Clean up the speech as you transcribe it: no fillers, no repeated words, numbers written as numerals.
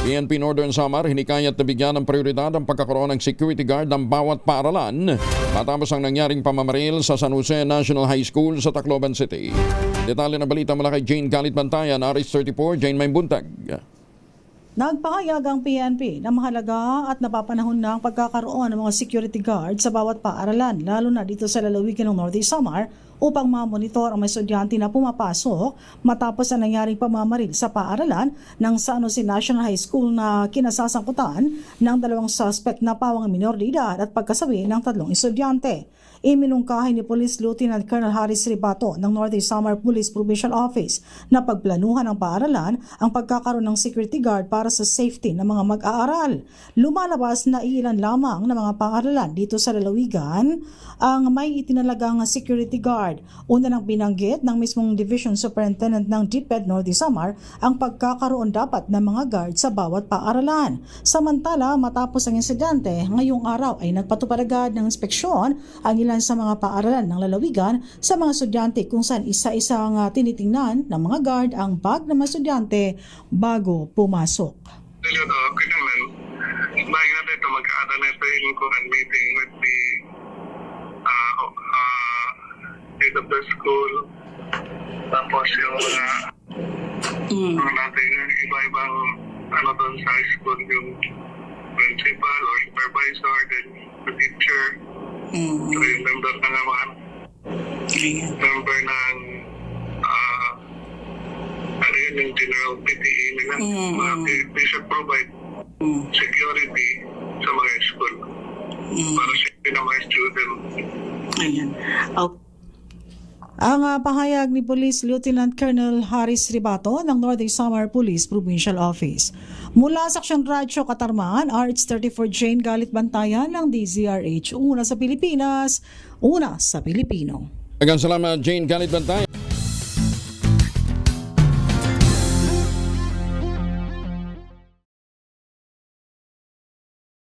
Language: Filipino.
PNP Northern Samar hinikayat na bigyan ng prioridad ang pagkakaroon ng security guard ng bawat paaralan matapos ang nangyaring pamamaril sa San Jose National High School sa Tacloban City. Detalye ng balita mula kay Jane Galit Bantayan, RH34, Jane Maybuntag. Nagpahayag ang PNP na mahalaga at napapanahon na ang pagkakaroon ng mga security guard sa bawat paaralan, lalo na dito sa lalawigan ng Northeast Samar, upang mamonitor ang mga estudyante na pumapasok matapos ang nangyaring pamamaril sa paaralan ng San Jose National High School na kinasasangkutan ng dalawang suspect na pawang minor de edad at pagkasawi ng 3 estudyante. Iminungkahi ni Police Lieutenant Colonel Harris Ribato ng Northeast Samar Police Provincial Office na pagplanuhan ng paaralan ang pagkakaroon ng security guard para sa safety ng mga mag-aaral. Lumalabas na ilan lamang ng mga paaralan dito sa lalawigan ang may itinalagang security guard. Una nang binanggit ng mismong Division Superintendent ng DepEd Northeast Samar ang pagkakaroon dapat ng mga guard sa bawat paaralan. Samantala, matapos ang insidente, ngayong araw ay nagpatupad agad ng inspeksyon ang ilan sa mga paaralan ng lalawigan sa mga estudyante kung saan isa-isang tinitingnan ng mga guard ang bag ng mga estudyante bago pumasok. Meeting with the head of the school, tapos yung mga natin iba-ibang doon sa high school, yung principal or supervisor, then the teacher, so yung member na naman, member ng yung general PTE nila, they should provide security sa mga school para sa mga student. Ayan. Okay. Ang pahayag ni Police Lieutenant Colonel Harris Ribato ng Northeast Samar Police Provincial Office. Mula sa Aksyon Radyo Katarman, RH34 Jane Galit Bantayan ng DZRH. Una sa Pilipinas, una sa Pilipino. Maraming salamat, Jane Galit Bantayan.